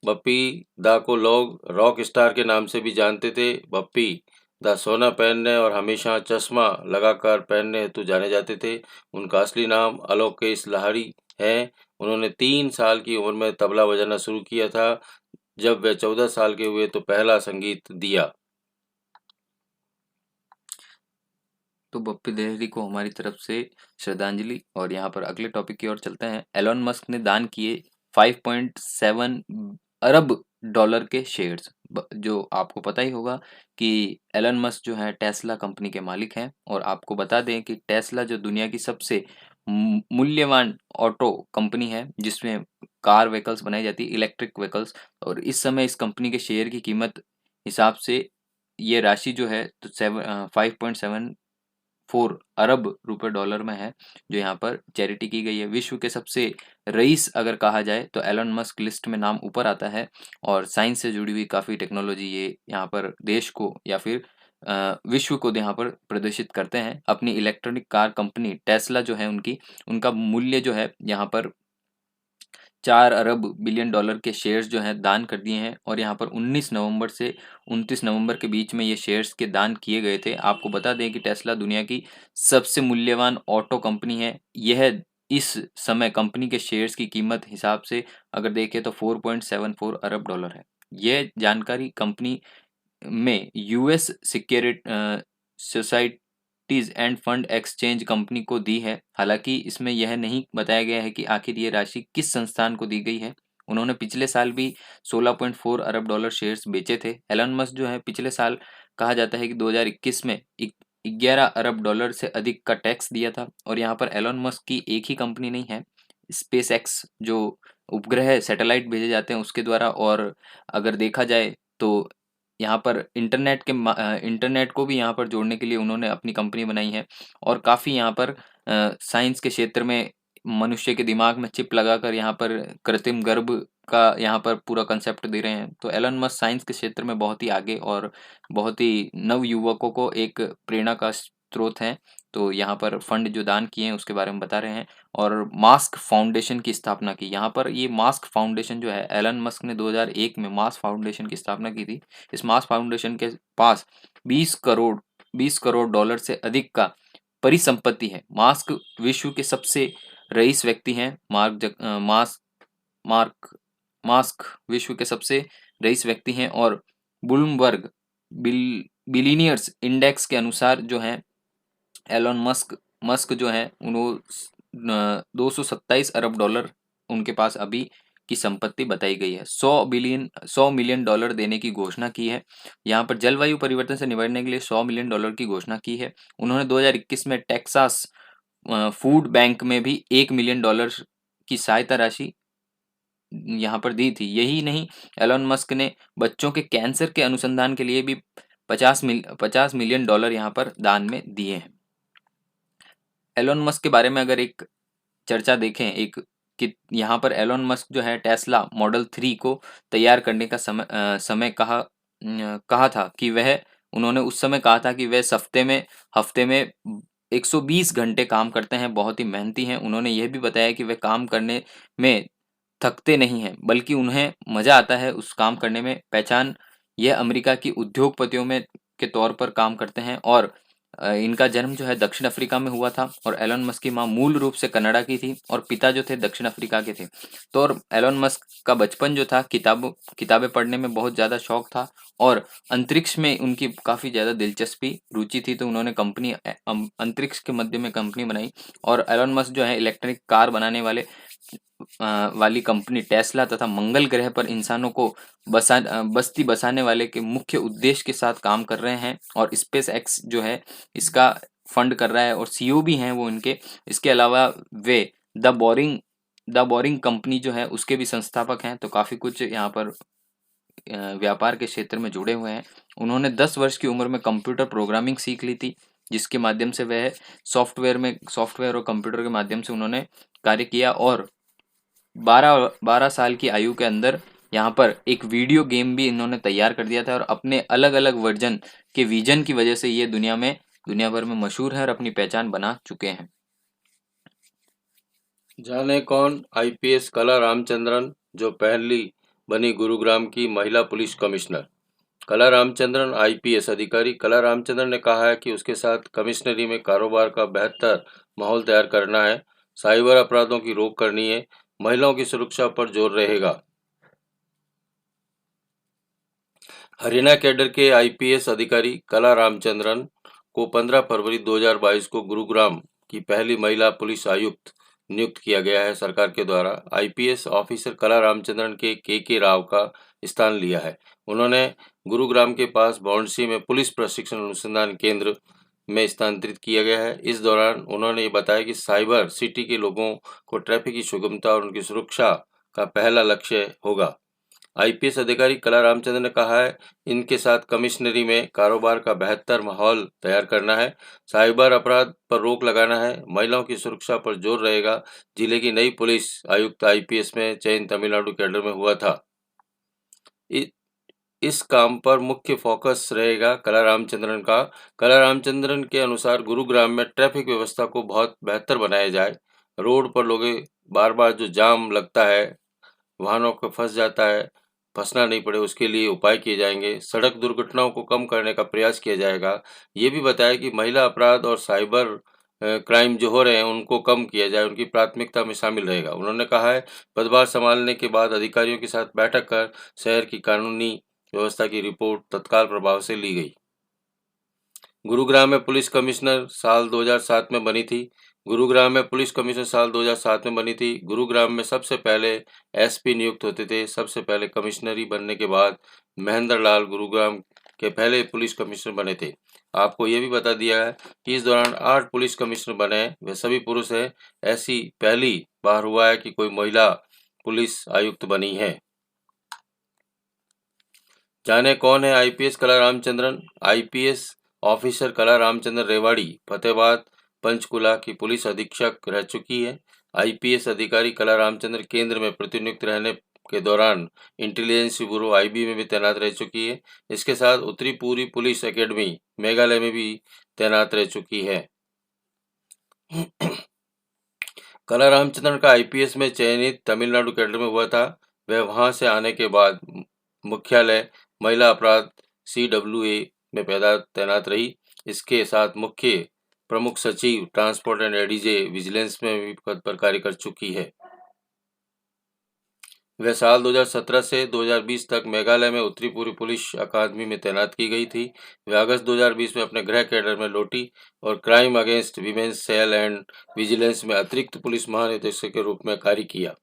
Speaker 2: बप्पी दा को लोग रॉक स्टार के नाम से भी जानते थे। बप्पी दा सोना पहनने और हमेशा चश्मा लगाकर पहनने हेतु जाने जाते थे। उनका असली नाम अलोकेश लाहिड़ी है। उन्होंने 3 साल की उम्र में तबला बजाना शुरू किया था। जब वे 14 साल के हुए तो पहला संगीत दिया।
Speaker 1: तो बप्पी देहरी को हमारी तरफ से श्रद्धांजलि। और यहाँ पर अगले टॉपिक की ओर चलते हैं। एलोन मस्क ने दान किए 5.7 अरब डॉलर के शेयर्स। जो आपको पता ही होगा कि एलोन मस्क जो है टेस्ला कंपनी के मालिक हैं। और आपको बता दें कि टेस्ला जो दुनिया की सबसे मूल्यवान ऑटो कंपनी है, जिसमें कार व्हीकल्स बनाई जाती है, इलेक्ट्रिक व्हीकल्स। और इस समय इस कंपनी के शेयर की कीमत हिसाब से ये राशि जो है तो 5.74 अरब डॉलर में है, जो यहाँ पर चैरिटी की गई है। विश्व के सबसे रईस अगर कहा जाए तो एलन मस्क लिस्ट में नाम ऊपर आता है। और साइंस से जुड़ी हुई काफ़ी टेक्नोलॉजी ये यहाँ पर देश को या फिर विश्व को यहाँ पर प्रदर्शित करते हैं। अपनी इलेक्ट्रॉनिक कार कंपनी टेस्ला जो है उनका मूल्य जो है यहाँ पर 4 अरब बिलियन डॉलर के शेयर्स जो हैं दान कर दिए हैं। और यहाँ पर 19 नवंबर से 29 नवंबर के बीच में ये शेयर्स के दान किए गए थे। आपको बता दें कि टेस्ला दुनिया की सबसे मूल्यवान ऑटो कंपनी है। यह इस समय कंपनी के शेयर्स की कीमत हिसाब से अगर देखें तो 4.74 अरब डॉलर है। यह जानकारी कंपनी में US security societies end fund exchange company को दी है। हालांकि इसमें यह नहीं बताया गया है कि आखिर ये राशि किस संस्थान को दी गई है। उन्होंने पिछले साल भी 16.4 अरब डॉलर शेयर्स बेचे थे। एलन मस्क जो है पिछले साल कहा जाता है कि 2021 में 11 अरब डॉलर से अधिक का टैक्स दिया था। और यहाँ पर एलन मस्क की एक ही कंपनी नहीं है, स्पेस एक्स जो उपग्रह सैटेलाइट भेजे जाते हैं उसके द्वारा। और अगर देखा जाए तो यहाँ पर इंटरनेट को भी यहाँ पर जोड़ने के लिए उन्होंने अपनी कंपनी बनाई है। और काफ़ी यहाँ पर साइंस के क्षेत्र में मनुष्य के दिमाग में चिप लगाकर यहाँ पर कृत्रिम गर्भ का यहाँ पर पूरा कंसेप्ट दे रहे हैं। तो एलन मस्क साइंस के क्षेत्र में बहुत ही आगे और बहुत ही नव युवकों को एक प्रेरणा का स्रोत हैं। तो यहाँ पर फंड जो दान किए हैं उसके बारे में बता रहे हैं। और मास्क फाउंडेशन की स्थापना की। यहाँ पर ये मास्क फाउंडेशन जो है एलन मस्क ने 2001 में मास्क फाउंडेशन की स्थापना की थी। इस मास्क फाउंडेशन के पास 20 करोड़ डॉलर से अधिक का परिसंपत्ति है। मास्क विश्व के सबसे रईस व्यक्ति हैं। मार्क मास्क विश्व के सबसे रईस व्यक्ति हैं। और ब्लूमबर्ग बिलियनियर्स इंडेक्स के अनुसार जो है एलोन मस्क मस्क जो है उन्होंने 227 अरब डॉलर उनके पास अभी की संपत्ति बताई गई है। 100 मिलियन डॉलर देने की घोषणा की है। यहाँ पर जलवायु परिवर्तन से निपटने के लिए 100 मिलियन डॉलर की घोषणा की है। उन्होंने 2021 में टेक्सास फूड बैंक में भी 1 मिलियन डॉलर की सहायता राशि यहाँ पर दी थी। यही नहीं, एलोन मस्क ने बच्चों के कैंसर के अनुसंधान के लिए भी 50 मिलियन डॉलर यहाँ पर दान में दिए हैं। एलोन मस्क के बारे में अगर एक चर्चा देखें एक कि यहाँ पर एलोन मस्क जो है टेस्ला मॉडल 3 को तैयार करने का समय कहा था कि वह उन्होंने उस समय कहा था कि वह हफ्ते में 120 घंटे काम करते हैं, बहुत ही मेहनती हैं। उन्होंने यह भी बताया कि वह काम करने में थकते नहीं हैं, बल्कि उन्हें मज़ा आता है उस काम करने में। पहचान यह अमेरिका की उद्योगपतियों में के तौर पर काम करते हैं। और इनका जन्म जो है दक्षिण अफ्रीका में हुआ था। और एलोन मस्क की माँ मूल रूप से कनाडा की थी और पिता जो थे दक्षिण अफ्रीका के थे। तो और एलोन मस्क का बचपन जो था किताबें पढ़ने में बहुत ज़्यादा शौक था। और अंतरिक्ष में उनकी काफ़ी ज़्यादा दिलचस्पी रुचि थी। तो उन्होंने अंतरिक्ष के मध्य में कंपनी बनाई। और एलोन मस्क जो है इलेक्ट्रिक कार बनाने वाली कंपनी टेस्ला तथा मंगल ग्रह पर इंसानों को बस्ती बसाने वाले के मुख्य उद्देश्य के साथ काम कर रहे हैं। और स्पेस एक्स जो है इसका फंड कर रहा है और सीईओ भी हैं वो इनके। इसके अलावा वे द बोरिंग कंपनी जो है उसके भी संस्थापक हैं। तो काफ़ी कुछ यहाँ पर व्यापार के क्षेत्र में जुड़े हुए हैं। उन्होंने 10 वर्ष की उम्र में कंप्यूटर प्रोग्रामिंग सीख ली थी, जिसके माध्यम से वह सॉफ्टवेयर और कंप्यूटर के माध्यम से उन्होंने कार्य किया। और 12 साल की आयु के अंदर यहाँ पर एक वीडियो गेम भी इन्होंने तैयार कर दिया था। और अपने अलग अलग वर्जन के विजन की वजह से ये दुनिया भर में मशहूर है और अपनी पहचान बना चुके हैं।
Speaker 2: जाने कौन आईपीएस कला रामचंद्रन, जो पहली बनी गुरुग्राम की महिला पुलिस कमिश्नर। कला रामचंद्रन आईपीएस अधिकारी कला रामचंद्रन ने कहा है कि उसके साथ कमिश्नरी में कारोबार का बेहतर माहौल तैयार करना है, साइबर अपराधों की रोक करनी है, महिलाओं की सुरक्षा पर जोर रहेगा। हरियाणा कैडर के आईपीएस अधिकारी कला रामचंद्रन को 15 फरवरी 2022 को गुरुग्राम की पहली महिला पुलिस आयुक्त नियुक्त किया गया है। सरकार के द्वारा आईपीएस ऑफिसर कला रामचंद्रन के राव का स्थान लिया है। उन्होंने गुरुग्राम के पास बौंडसी में पुलिस प्रशिक्षण अनुसंधान केंद्र में स्थानांतरित किया गया है। इस दौरान उन्होंने ये बताया कि साइबर सिटी के लोगों को ट्रैफिक की सुगमता और उनकी सुरक्षा का पहला लक्ष्य होगा। आईपीएस अधिकारी कला रामचंद्र ने कहा है, इनके साथ कमिश्नरी में कारोबार का बेहतर माहौल तैयार करना है, साइबर अपराध पर रोक लगाना है, महिलाओं की सुरक्षा पर जोर रहेगा। जिले की नई पुलिस आयुक्त आईपीएस में चयन तमिलनाडु कैडर में हुआ था। इस काम पर मुख्य फोकस रहेगा कला रामचंद्रन का। कला रामचंद्रन के अनुसार गुरुग्राम में ट्रैफिक व्यवस्था को बहुत बेहतर बनाया जाए। रोड पर लोग बार बार जो जाम लगता है, वाहनों को फंसना नहीं पड़े, उसके लिए उपाय किए जाएंगे। सड़क दुर्घटनाओं को कम करने का प्रयास किया जाएगा। ये भी बताया कि महिला अपराध और साइबर क्राइम जो हो रहे हैं उनको कम किया जाए, उनकी प्राथमिकता में शामिल रहेगा। उन्होंने कहा है, पदभार संभालने के बाद अधिकारियों के साथ बैठक कर शहर की कानूनी व्यवस्था की रिपोर्ट तत्काल प्रभाव से ली गई। गुरुग्राम में पुलिस कमिश्नर साल 2007 में बनी थी। गुरुग्राम में पुलिस कमिश्नर साल 2007 में बनी थी। गुरुग्राम में सबसे पहले एसपी नियुक्त होते थे। सबसे पहले कमिश्नरी बनने के बाद महेंद्र लाल गुरुग्राम के पहले पुलिस कमिश्नर बने थे। आपको ये भी बता दिया है कि इस दौरान 8 पुलिस कमिश्नर बने, वे सभी पुरुष हैं। ऐसी पहली बार हुआ है कि कोई महिला पुलिस आयुक्त बनी है। जाने कौन है आईपीएस कला रामचंद्रन। आईपीएस ऑफिसर कला रामचंद्रन रेवाड़ी फतेहाबाद पंचकुला की पुलिस अधीक्षक रह चुकी है। आईपीएस अधिकारी कला रामचंद्रन केंद्र में प्रतिनियुक्त रहने के दौरान इंटेलिजेंस ब्यूरो आईबी में भी तैनात रह चुकी है। इसके साथ उत्तरी पूर्वी पुलिस एकेडमी मेघालय में भी तैनात रह चुकी है। कला रामचंद्रन का आईपीएस में चयनित तमिलनाडु कैडर में हुआ था। वह वहां से आने के बाद मुख्यालय महिला अपराध CWA में तैनात रही। इसके साथ मुख्य प्रमुख सचिव ट्रांसपोर्ट एंड एडीजे विजिलेंस में भी पद पर कार्य कर चुकी है। वह साल 2017 से 2020 तक मेघालय में उत्तरी पूर्वी पुलिस अकादमी में तैनात की गई थी। वह अगस्त 2020 में अपने गृह कैडर में लौटी और crime against womens cell and vigilance में अतिरिक्त पुलिस महानिदेशक के रूप में कार्य किया।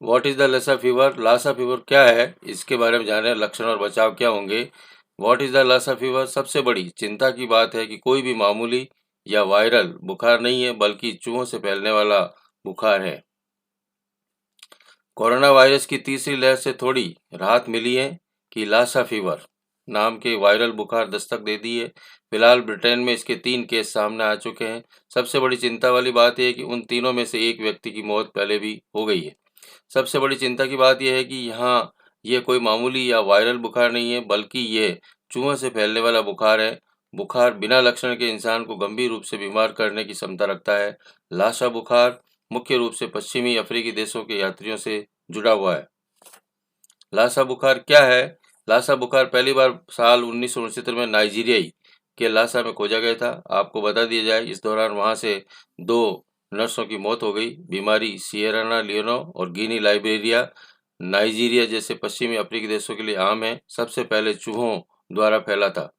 Speaker 2: What is the Lassa fever. Lassa fever क्या है, इसके बारे में जानें। लक्षण और बचाव क्या होंगे। What is the Lassa fever. सबसे बड़ी चिंता की बात है कि कोई भी मामूली या वायरल बुखार नहीं है, बल्कि चूहों से फैलने वाला बुखार है। कोरोना वायरस की तीसरी लहर से थोड़ी राहत मिली है कि लासा फीवर नाम के वायरल बुखार दस्तक दे दी है। फिलहाल ब्रिटेन में इसके 3 केस सामने आ चुके हैं। सबसे बड़ी चिंता वाली बात यह है कि उन तीनों में से एक व्यक्ति की मौत पहले भी हो गई है। सबसे बड़ी चिंता की बात यह है कि यहाँ ये कोई मामूली या वायरल बुखार नहीं है, बल्कि ये चूहों से फैलने वाला बुखार है। बुखार बिना लक्षण के इंसान को गंभीर रूप से बीमार करने की क्षमता रखता है। लासा बुखार मुख्य रूप से पश्चिमी अफ्रीकी देशों के यात्रियों से जुड़ा हुआ है। लासा बुखार क्या है। लासा बुखार पहली बार साल 1969 में नाइजीरियाई के लासा में खोजा गया था। आपको बता दिया जाए, इस दौरान वहां से 2 नर्सों की मौत हो गई। बीमारी सिएरा लियोनो और गिनी लाइबेरिया नाइजीरिया जैसे पश्चिमी अफ्रीकी देशों के लिए आम है। सबसे पहले चूहों द्वारा फैला था।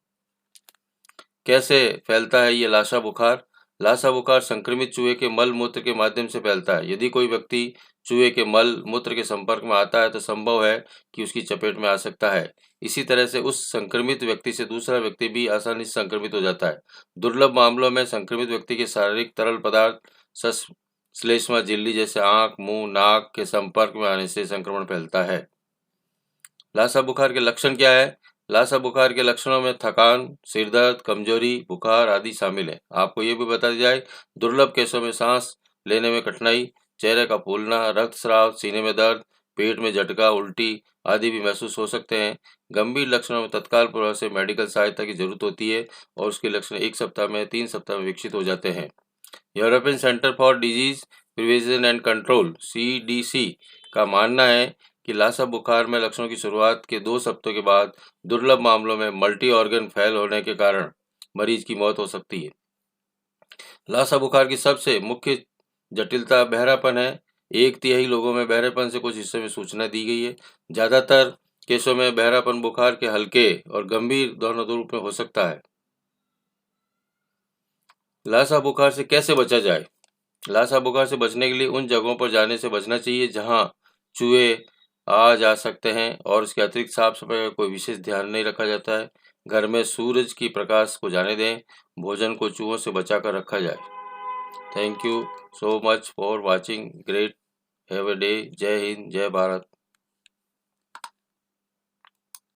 Speaker 2: कैसे फैलता है ये लासा बुखार। लासा बुखार संक्रमित चूहे के मल मूत्र के माध्यम से फैलता है। यदि कोई व्यक्ति चूहे के मल मूत्र के संपर्क में आता है तो संभव है कि उसकी चपेट में आ सकता है। इसी तरह से उस संक्रमित व्यक्ति से दूसरा व्यक्ति भी आसानी से संक्रमित हो जाता है। दुर्लभ मामलों में संक्रमित व्यक्ति के शारीरिक तरल पदार्थ श्लेष्मा झिल्ली जैसे आंख, मुंह, नाक के संपर्क में आने से संक्रमण फैलता है। लासा बुखार के लक्षण क्या है। लासा बुखार के लक्षणों में थकान, सिर दर्द, कमजोरी, बुखार आदि शामिल है। आपको ये भी बता दिया जाए, दुर्लभ केसों में सांस लेने में कठिनाई, चेहरे का फूलना, रक्तस्राव, सीने में दर्द, पेट में झटका, उल्टी आदि भी महसूस हो सकते हैं। गंभीर लक्षणों में तत्काल प्रभाव से मेडिकल सहायता की जरूरत होती है और उसके लक्षण 1 सप्ताह में 3 सप्ताह में विकसित हो जाते हैं। European centre for disease prevention and control CDC का मानना है कि लासा बुखार में लक्षणों की शुरुआत के 2 सप्ताह के बाद दुर्लभ मामलों में मल्टी ऑर्गन फेल होने के कारण मरीज की मौत हो सकती है। लासा बुखार की सबसे मुख्य जटिलता बहरापन है। 1/3 लोगों में बहरेपन से कुछ हिस्से में सूचना दी गई है। ज्यादातर केसों में बहरापन बुखार के हल्के और गंभीर दोनों रूप में हो सकता है। लासा बुखार से कैसे बचा जाए? लासा बुखार से बचने के लिए उन जगहों पर जाने से बचना चाहिए जहां चूहे आ जा सकते हैं और इसके अतिरिक्त साफ सफाई का कोई विशेष ध्यान नहीं रखा जाता है। घर में सूरज की प्रकाश को जाने दें। भोजन को चूहों से बचाकर रखा जाए। Thank you so much for watching. Great have a day. जय हिंद, जय भारत।